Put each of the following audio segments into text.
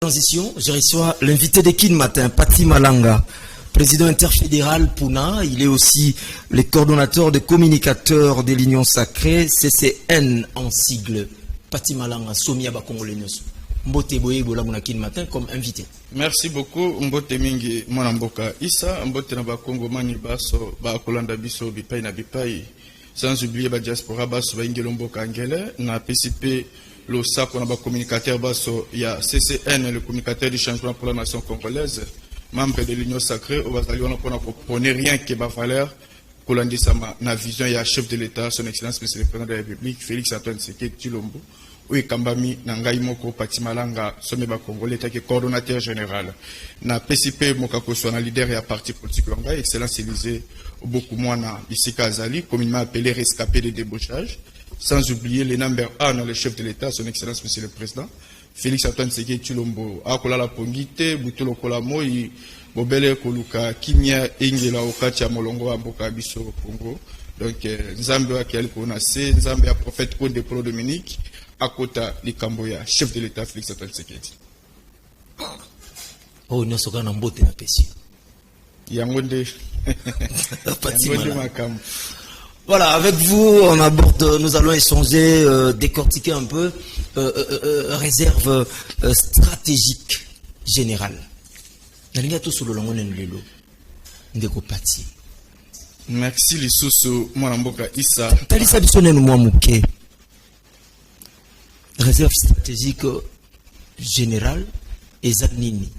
transition, je reçois l'invité de Kin Matin, Pati Malanga, président interfédéral Puna. Il est aussi le coordonnateur de communicateurs de l'Union Sacrée, CCN en sigle. Pati Malanga, Somia Bakongole Nyoso. Mbote Boye Bolamuna Kin Matin comme invité. Merci beaucoup. Mbote Mingi Mwanamboka Issa, Mbote na Bakongo Mani Baso, Bakolanda Biso, Bipai na Bipai. Sans oublier la diaspora Baso, Baingelomboka Angele, na PCP, le SAC, on a communicateur Baso, il y a CCN, le communicateur du changement pour la nation congolaise, membre de l'Union Sacrée, au Basali, on a prenez rien qui va valeur, Kolandi Sama, na vision, il y a chef de l'État, son excellence, monsieur le président de la République, Félix Antoine Tshisekedi Tshilombo. Oui, Kambami, Nangai Moko, Pati Malanga, Someba Congolais, qui est coordonnateur général. Na PCP, Mokako, son leader et à parti politique Langa, excellence Élysée, beaucoup moins na Bissika Azali, communément appelé rescapé de débauchage. Sans oublier le number 1 dans le chef de l'État, son excellence, monsieur le président, Félix Antoine Tshisekedi Tshilombo, Akola la Pongite, Butolo Kolamo, Bobele Koluka, Kimia, Ingela, Okatia, Molongo, Amboka, Biso, Congo. Donc, Nzambe a quel qu'on a c'est, Nzambe a prophète Côte de Pro Dominique, Akota Likamboya, chef de l'État, Félix Antoine Tshisekedi. Oh, nous sommes en beauté na pesi. Yangonde. Yangonde Makam. Voilà, avec vous, on aborde, nous allons échanger, décortiquer un peu réserve stratégique générale. Merci Lissousou Mwanamboka Issa. Talisa Bissone nous mouké. Réserve stratégique générale et Zanini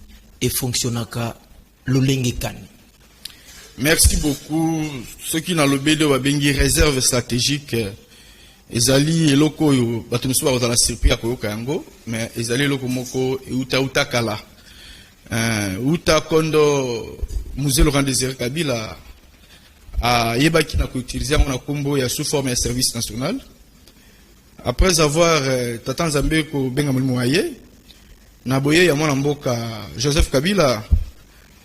et fonctionnaka l'Olengekan. Merci beaucoup. Ceux qui n'ont le BD ou bengi réserve stratégique, ezali eloko yo batumiso ba ozala surpris akoyoka yango, mais ezali eloko moko uta kala. Uta kondo Musée Laurent Désiré Kabila a yebaki na ko utiliser na kombo ya sous forme de service national. Après avoir Tata Nzambe ko benga mulimo aye na boye ya mwana mboka Joseph Kabila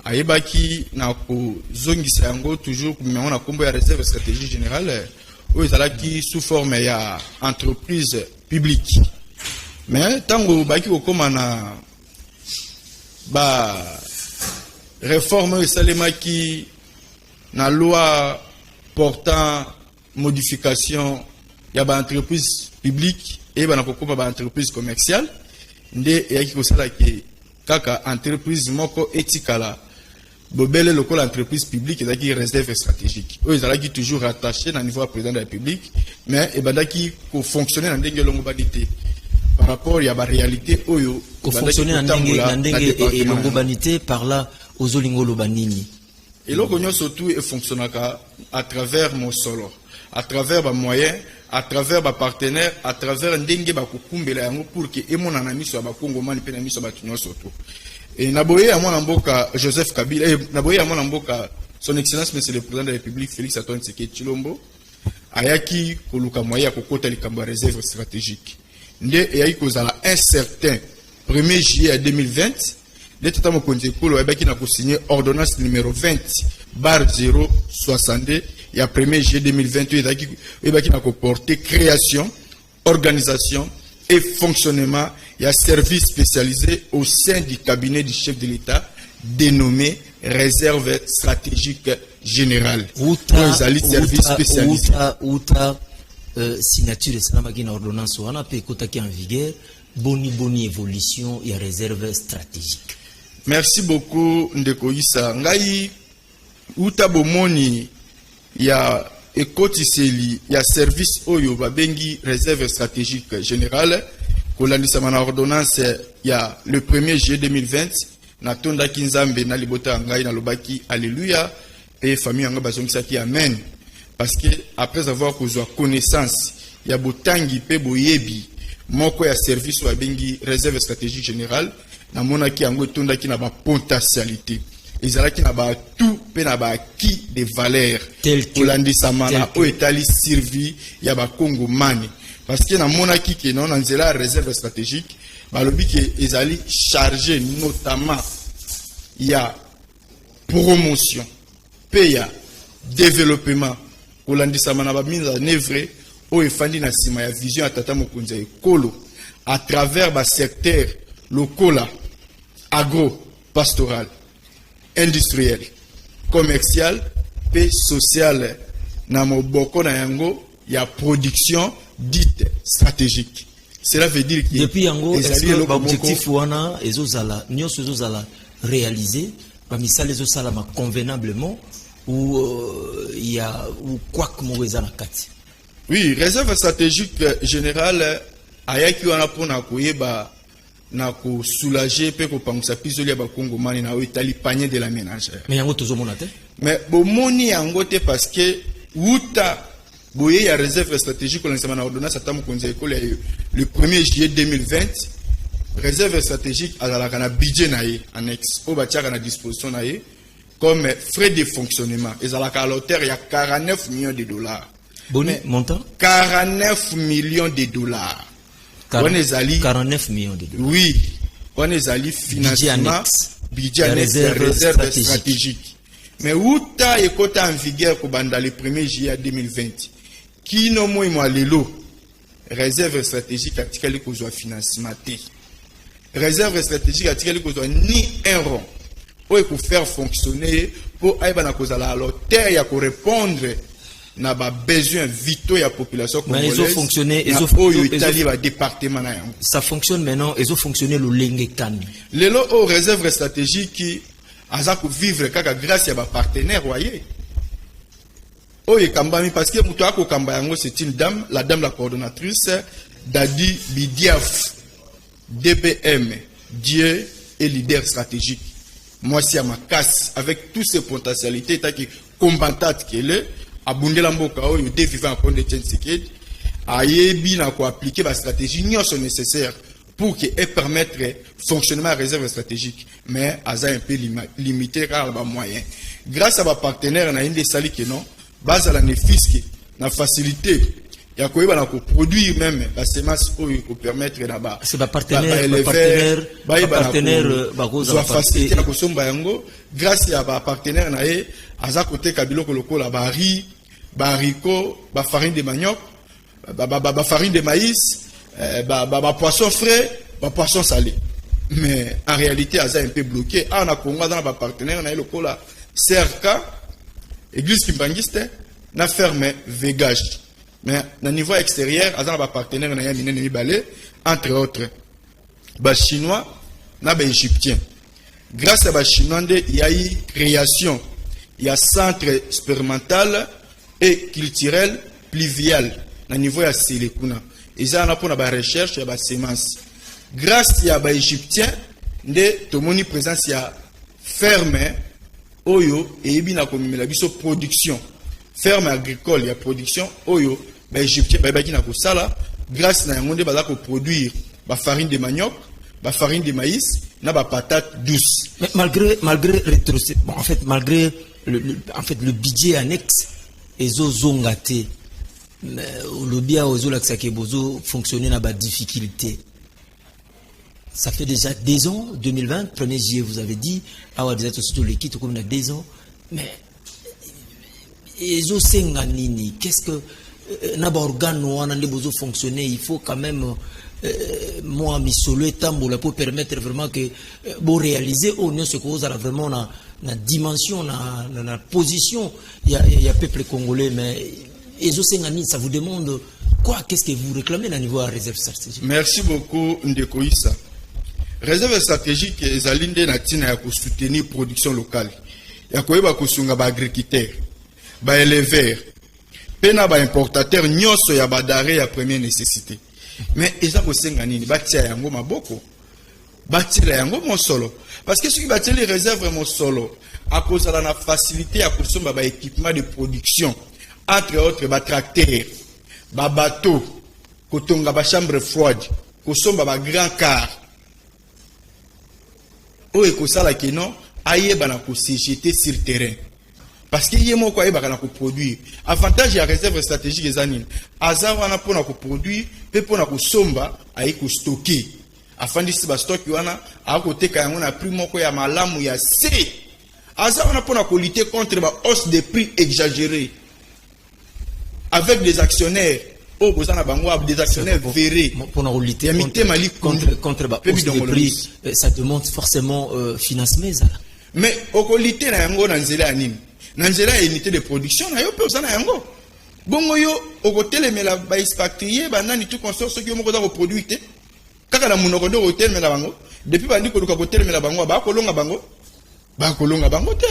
ayebaki na ko zongisa yango toujours kumema na kombo ya réserve stratégie générale où ezalaki sous forme ya entreprise publique. Mais tango baki ko koma na ba réforme esalemaki na loi portant modification ya ba entreprise publique et ba na kokoma ba entreprise commerciale nde yaki ko sala ki kaka entreprise moko etikala bobele local entreprise publique ezaki réserve stratégique eux ezalaki toujours attaché na niveau président de la République mais ebandaki ko fonctionner na ndenge longo badité par rapport ya ba réalité oyo ko fonctionner na ndenge et longo banité par là aux olingolo banini et loko nyonso tout et fonctionnaka à travers mon solo à travers ba moyens à travers ba partenaires à travers ndenge ba kokumbela yango pour que emona na miso ba kongomani pe na miso ba nyonso tout. Et Naboye à mon mboka Joseph Kabila, et Naboye à mon mboka son excellence monsieur le président de la République Félix Antoine Tshisekedi Tshilombo, ayaki koluka moya kokota likambo réserve stratégique. Nde ayaki kozala incertain 1er juillet 2020, de tata mokonzi kolo ayaki na ko signer ordonnance numéro 20/062 ya 1er juillet 2020 ayaki na ko porter création, organisation et fonctionnement, il y a service spécialisé au sein du cabinet du chef de l'État dénommé réserve stratégique générale. Service spécialisé. Signature de ordonnance on a payé qui en vigueur boni évolution il y a réserve stratégique. Merci beaucoup Ndeko Issa. Ngai uta bomoni il y a ekotiseli ya service oyo babengi réserve stratégique générale kolandisa mana ordonnance ya le 1er juillet 2020 na tonda kinzambe na libota ngai na lobaki alléluia et famille nga bazongisa ki amen parce que après avoir kozwa connaissance ya botangi pe boyebi moko ya service oyo babengi réserve stratégique générale na monaki yango tonda ki na ba potentialité ezalaki na ba tout pe na ba acquis de valeur kolandisa mana o etali survie ya ba Congo mani parce que na monaki ke non nzela réserve stratégique balobi ke ezali chargé notamment ya promotion pe ya développement kolandisa mana ba mise en œuvre o efandi na sima ya vision ya tata mokonzi ekolo à travers ba secteur lokola agro-pastoral, industriel, commercial, et social. Namo boko na yango ya production dite stratégique. Cela veut dire que depuis yango l'objectif wana ezozala nyonso ezozala réalisé parmi ça les osala convenablement ou il y a ou quoi que moweza na kati. Oui, réserve stratégique générale ayaki wana pona koyeba na ko soulager pe ko pangisa pisoli ya bakongomani na etali panier de la ménagère. Mais yango tozomona te. Mais bomoni yango te parce que wuta boye ya réserve stratégique ko lancement na ordonnance atamu konza école le 1er juillet 2020 réserve stratégique azalaka na budget na ye annexe o batiaka na disposition na ye comme frais de fonctionnement ezalaka à l'auteur ya 49 millions de dollars. Bonne montant 49 millions de dollars. 49 millions de dollars. Oui, on est allé financement budget annexe réserve stratégique. Mais où ta écoute en vigueur pour banda le 1er juillet 2020 qui no moi moi lelo réserve stratégique article ko zo financement té. Réserve stratégique article ko zo ni un rond pour faire fonctionner pour aiba na kozala à l'auteur ya ko répondre na ba besoin vitaux ya population congolaise. Mais ils ont fonctionné, département na yango. Ça fonctionne maintenant, ils ont fonctionné le lengekan. Lelo au réserve stratégique qui aza ko vivre kaka grâce à ba partenaire voyez. Oye kambami parce que muto ako kamba yango c'est une dame, la dame la coordonnatrice Dadi Bidiaf DBM, Dieu est leader stratégique. Moi si à ma casse avec toutes ses potentialités qui combattante qu'elle est abundela mboka oyo de vivant en compte de Tchenseked ayebi na ko appliquer la stratégie nyonso nécessaire pour que et permettre fonctionnement à réserve stratégique mais aza un peu limité car ba moyen grâce à ba partenaire na inde sali que non base à la néfisque na facilité ya ko yeba na ko produire même la semence oyo ko permettre na ba c'est ba partenaire ba koza facilité na ko somba yango grâce à ba partenaire na e aza côté kabilo ko lokola ba riz ba haricot ba farine de manioc ba farine de maïs ba poisson frais ba poisson salé mais en réalité aza un peu bloqué on a Congo dans ba partenaire na lokola cerca église kimbangiste na ferme végage mais na niveau extérieur aza ba partenaire na ya minene mibale entre autres ba chinois na ba égyptien grâce à ba chinois il y a eu création il y a centre expérimental et culturel pluvial na niveau ya Selekuna eza na pona ba recherche ya ba semence grâce ya ba égyptien nde tomoni présence ya ferme oyo eyebi na komimela biso production ferme agricole ya production oyo ba égyptien ba baki na kosala grâce na yango nde baza ko produire ba farine de manioc ba farine de maïs na ba patate douce. Mais malgré bon, en fait malgré le budget annexe ezo zongate le bien ozo laksake bozo fonctionner na ba difficulté. Ça fait déjà 2 ans, 2020, 1er juillet, vous avez dit, ah ouais, déjà, surtout l'équipe, comme on a 2 ans, mais, ezo senganini, qu'est-ce que, naba organe ouana ne bozo fonctionner, il faut quand même, moi, mi solo et tamboula pour permettre vraiment que, bon, réaliser, au moins, ce que vous avez vraiment, na dimension, na position, il y a peuple congolais, mais, ezo senganini, ça vous demande, quoi, qu'est-ce que vous réclamez à niveau de la réserve stratégique? Merci beaucoup, Ndeko Issa. Réserve stratégique ezalinde na tina ya ko soutenir production locale ya ko yeba ko sunga ba agriculteur ba éleveur pena ba importateur nyonso ya ba denrée ya première nécessité mais eza ko senga nini batia yango maboko batila yango mon solo parce que soki batia les réserves mon solo à cause de la facilité à consommer ba équipement de production entre autres ba tracteur ba bateau kotonga ba chambre froide kosomba ba grand car oye kosala ke non ayeba na ko CGT sur terrain parce que yemo ko ayeba na ko produire avantage ya réserve stratégique ezanine azawa na pona ko produire pe pona ko somba ayi ko stocker afandi si ba stock wana akoteka yango na prix moko ya malamu ya C azawa na pona ko lutter contre ba hausse des prix exagérés avec des actionnaires oh bozana bango des actionnaires verrés pour nous lutter contre la hausse des prix, ça demande forcément financement. Mais au lutter na yango na nzela nini na nzela unité de production na yo pe ozana yango bongo yo okotelemela ba expatrié banani tout consort ceux qui ont ko produit te kaka na munoko ndo otelemela bango depuis bandi ko luka kotelemela bango ba kolonga bango te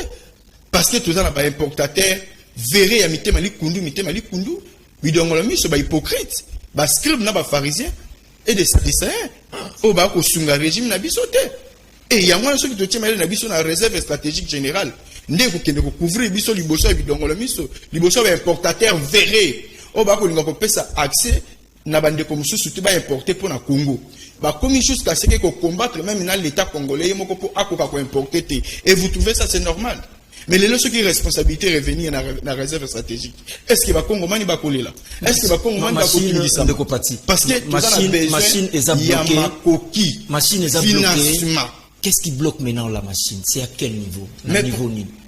parce que tozana ba importateur verré ya mitema likundu bidongolo miso ba hypocrite ba scribe na ba pharisien et des sadducéens o ba ko sunga régime na biso te et yango na soki totie na biso na réserve stratégique générale ndé ko kende ko couvrir biso liboso ya bidongolo miso liboso ba importateur verré o ba ko linga ko pesa accès na bande ko mususu te ba importer pour na Congo ba komi jusqu'à ce que ko combattre même na l'état congolais moko pour akoka ko importer te et vous trouvez ça c'est normal. Mais les lorsque qui responsabilité revenir dans la réserve stratégique, est-ce que va Congo mani ba kolela? Est-ce que va Congo mani ba kolela ça? Parce que machine est machine financement. Qu'est-ce qui bloque maintenant la machine? C'est à quel niveau?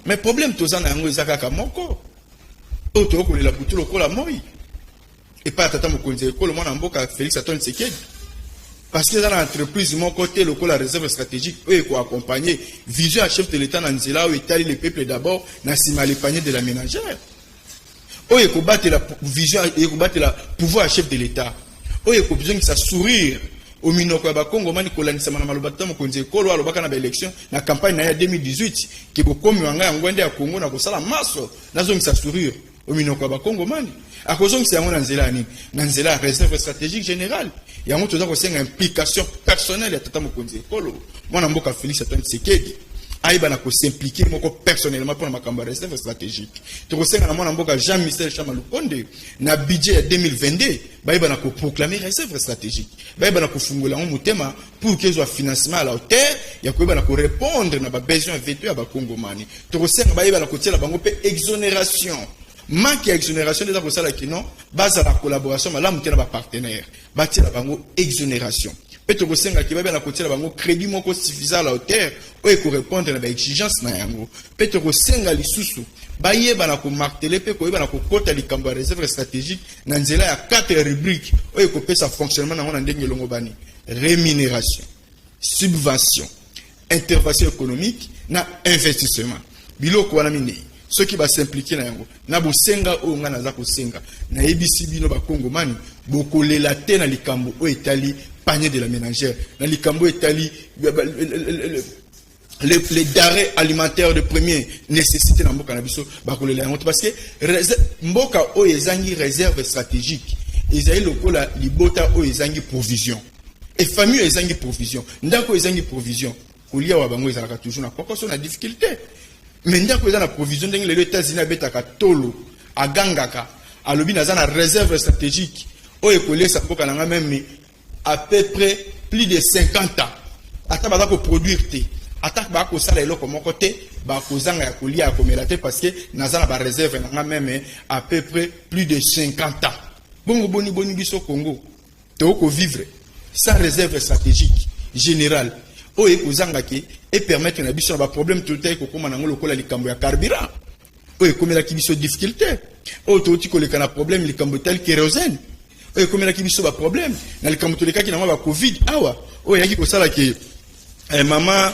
Mais problème tout ça na yango ezaka ka moko. Auto kolela butulo kola moi. Et pas tata mokonzi ko le mwana mboka Félix Antoine Tshisekedi. Parce que dans l'entreprise, mon côté, la réserve stratégique, eux, pour accompagner, vision à chef de l'État dans Nzela, où étaler le peuple d'abord, dans le panier de la ménagère. Eux, ils combattent la vision, ils combattent le pouvoir à chef de l'État. Eux, ils ont besoin de ça sourire. Au Minoko, Congo, Mani, Kolani, Samana, Malobata, Mokonze, Kolo, Alobaka, na élection, la campagne, na 2018, qui est comme Yanga, Ngwende, à Congo, na Kosala, Masso, na zone, ça sourire. Au Minoko, Congo, Mani. À cause de ça, on a réserve stratégique générale. Il y a une implication personnelle de Tata Mokonzi Kolo. Moi, je suis Félix Antoine Tshisekedi. Aïba n'a s'impliquer personnellement pour ma réserve stratégique. Tu sais que moi, Jean-Michel Chamaloukonde, na budget 2022, Aïba n'a proclamé réserve stratégique. Aïba n'a fungula un thème pour qu'il y ait un financement à la hauteur, il y a répondre à besoin vétu à Congo Mani. Tu sais que Aïba n'a exonération. Manque exonération des avocats qui non, base à la collaboration, mais là, nous avons un partenaire. Bâtir la bango exonération. Peut-être que c'est un qui va bien à côté de la bango crédit moko suffisant à la hauteur, ou pour répondre à l'exigence na yango. Peut-être que c'est un lisusu. Baye bana ko marteler pe ko bana ko kota likambo réserve stratégique na nzela ya 4 rubriques ou ko pesa fonctionnement na ngona ndenge longo bani rémunération, subvention, intervention économique na investissement. Biloko wana mine. Ceux qui va s'impliquer dans yango na bosenga o nga naza ko senga na ebisi bino ba Congo mani boko lela te na likambo o etali panier de la ménagère na likambo etali les denrées alimentaires de première nécessité na mboka na biso ba ko lela yango parce que mboka o ezangi réserve stratégique ezali lokola libota o ezangi provision et famille ezangi provision ndako ezangi provision kolia wa bango ezalaka toujours na kokoso na difficulté. Mais ndako eza na provision ndenge les États-Unis abetaka tolo agangaka alobi naza na réserve stratégique o ekolé sa mboka nanga même à peu près plus de 50 ans ata baza ko produire te ata ba ko sala eloko moko te ba ko zanga ya kolia ya komela te parce que naza na ba réserve nanga même à peu près plus de 50 ans bongo boni biso Congo to ko vivre sans réserve stratégique générale o ekozanga ke et permettre na biso na problème tout est ko koma na ngolo kola likambo ya carburant o ekomela ki biso difficulté o to ti ko le kana problème likambo tel kérosène o ekomela ki biso ba problème na likambo to le ka ki na ba covid awa o yaki ko sala ke maman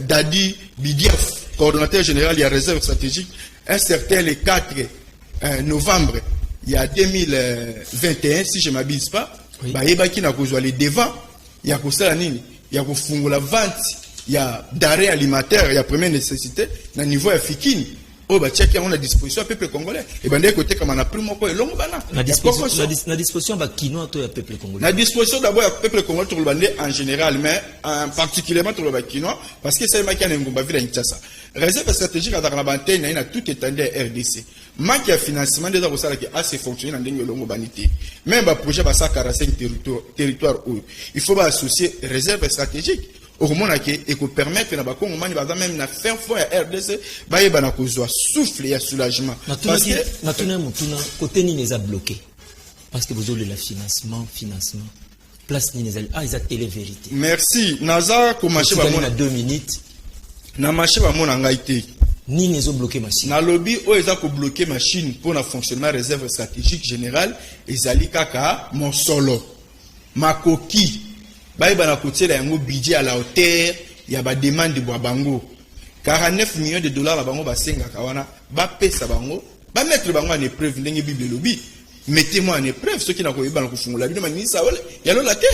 Dadi Bidiaf coordonnateur général de la réserve stratégique un certain le 4 novembre il y a 2021 si je m'abuse pas ba yebaki na kozwa les devants il y a ko sala nini il y a la vente, il y a d'arrêt alimentaire, il y a première nécessité, na niveau africain. Oh bah check on a disposition peuple congolais. Et ben d'un côté comme on a pris mon quoi long bana. La disposition ba kino to ya peuple congolais. La disposition d'abord ya peuple congolais tout le bandé en général mais particulièrement tout le bakino parce que c'est maki na ngomba vila Kinshasa. Réserve stratégique à la bantene na tout étendu RDC. Manque de financement des avocats qui a assez fonctionné dans des longues banité. Même un projet va ça 45 territoires où il faut associer réserve stratégique. Au moment et que permettre na Congo mani baza même na fin fond ya RDC ba yeba na kozwa souffle ya soulagement parce que na tuna mutuna côté ni les a bloqué parce que vous avez le financement place ni les a ils a télé vérité. Merci naza ko marché ba mona 2 minutes na marché ba mona ngaité ni nezo bloquer machine. Na lobby o eza ko bloquer machine pour na fonctionnement réserve stratégique générale ezali kaka mosolo makoki bayi bana kotiela yango budget à la hauteur ya ba demande bwa bango 49 millions de dollars la bango basenga kawana ba pesa bango ba mettre bango en épreuve ndenge bible lobby mettez-moi en épreuve ceux qui n'a koyeba na kufungula bino mani sa wala ya lola te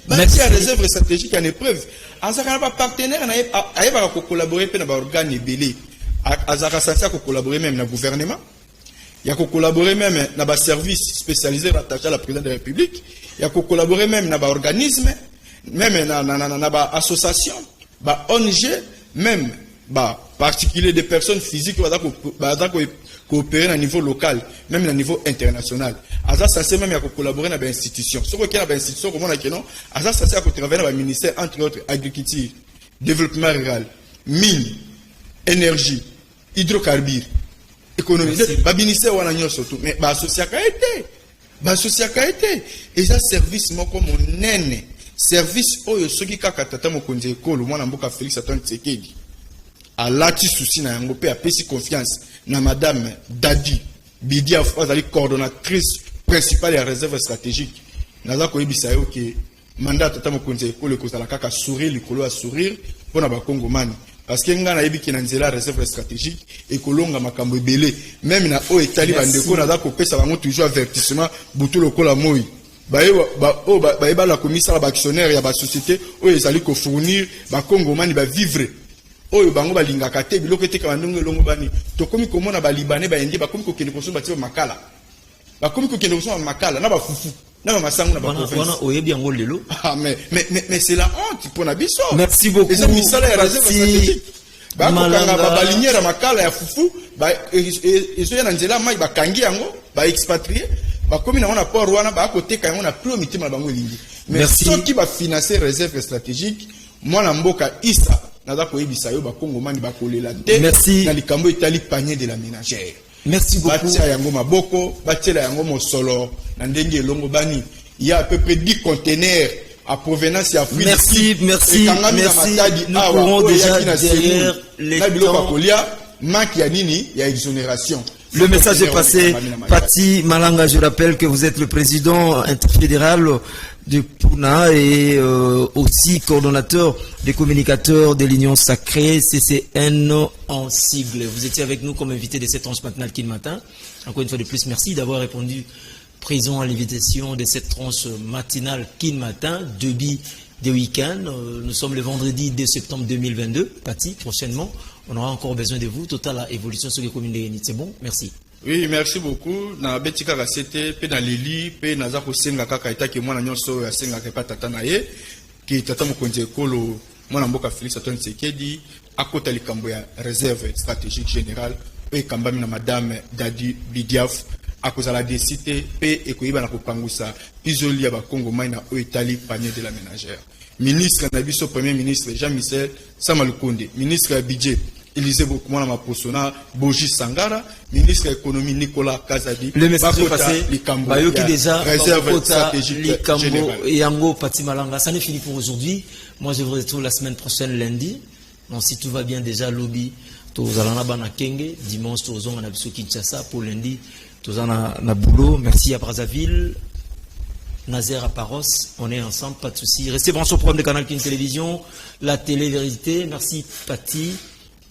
ba tia réserve stratégique en épreuve azaka ba partenaire na ayeba ko collaborer pe na ba organe ebele azaka sasa ko collaborer même na gouvernement il y a ko collaborer même na ba service spécialisé rattaché à la présidente de la République il y a ko collaborer même na ba organisme même na ba association ba ONG même ba particulier des personnes physiques va coopérer à niveau local même à niveau international asa censé même ya ko collaborer na ba institution ce ko kena ba institution comme on a kenon asa censé ya ko travailler na ba ministère entre autres agriculture développement rural mine énergie hydrocarbures économie ba ministère wana nyonso tout mais ba associaka été et ça service moko monene service oyo soki kaka tata mokonzi ekolo mwana mboka Félix Antoine Tshisekedi alati souci na yango pe apesi confiance na madame Dadi Bidia azali coordonnatrice principale ya réserve stratégique naza koyebisa yo ke mandat tata mokonzi ekolo ekozala kaka sourire likolo ya sourire mpona bakongomani parce que nga nayebi ke na nzela réserve stratégique ekolonga makambo ebele même na oyo etali bandeko naza kopesa bango toujours avertissement butu lokola moi bayeba la commissaire ba actionnaire ya ba société oyo ezali ko fournir ba kongomani ba vivre oyo bango balingaka te biloko eteka bandongo elongo bani tokomi komona ba libanais ba indi bakomi kokende kosomba ti makala bakomi kokende kosomba makala na ba fufu na ba masango na ba province wana oyebi yango lelo mais c'est la honte pour na biso. Merci beaucoup. Les misala ya réserve stratégique ba kokanga ba balinière makala ya fufu ba ezoya na nzela mai bakangi yango ba expatrier bakomi na wana port wana ba koteka yango na plus mitima na bango elingi mais ceux qui va financer réserve stratégique mwana mboka isa naza koyebisa yo bakongomani bakolela te na likambo etali panier de la ménagère. Merci beaucoup. Batia yango maboko batiela yango mosolo na ndenge elongo bani il y a à peu près 10 containers à provenance ya fruits. Merci. Nous courons déjà derrière les temps. Manque ya nini ya exonération. Le message est passé. Pati Malanga, je rappelle que vous êtes le président interfédéral de Puna et aussi coordonnateur des communicateurs de l'Union Sacrée, CCN en sigle. Vous étiez avec nous comme invité de cette tranche matinale Kin Matin. Encore une fois de plus, merci d'avoir répondu présent à l'invitation de cette tranche matinale Kin Matin, début de week-end. Nous sommes le vendredi 2 septembre 2022. Pati, prochainement, on aura encore besoin de vous. Total à évolution sur les communes de Réunit. C'est bon? Merci. Oui, merci beaucoup. Na betika kasete pe na leli pe naza ko senga kaka itaki mwana nyonso ya senga ka tata na ye ki tata mokonzi ekolo mwana mboka Félix Antoine Tshisekedi akota likambo ya réserve stratégique générale pe kambami na madame Dadi Bidiaf akozala décité pe ekoyiba na kopangusa izoli ya bakongomani na oyo etali panier de la ménagère. Ministre na biso premier ministre Jean-Michel Samalukonde, ministre ya budget Élisée Bokumana Maposona, Boji Sangara, ministre de l'économie Nicolas Kazadi. Le message est passé. Bayoki déjà réserve stratégique générale. Yango Pati Malanga, ça n'est fini pour aujourd'hui. Moi je vous retrouve la semaine prochaine lundi. Donc si tout va bien déjà lobby, tozalana bana kenge, dimanche tozonga na biso Kinshasa pour lundi, tozana na boulot. Merci à Brazzaville. Nazer à Paros, on est ensemble, pas de souci. Restez branchés au programme de Canal King Télévision, la télé-vérité. Merci Pati,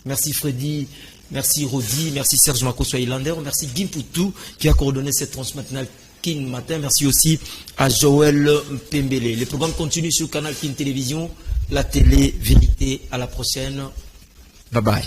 merci Freddy, merci Rodi, merci Serge Makoso Islander, merci Gimpoutou qui a coordonné cette tranche matinale King Matin. Merci aussi à Joël Pembele. Les programmes continuent sur Canal King Télévision, la télé-vérité. À la prochaine. Bye bye.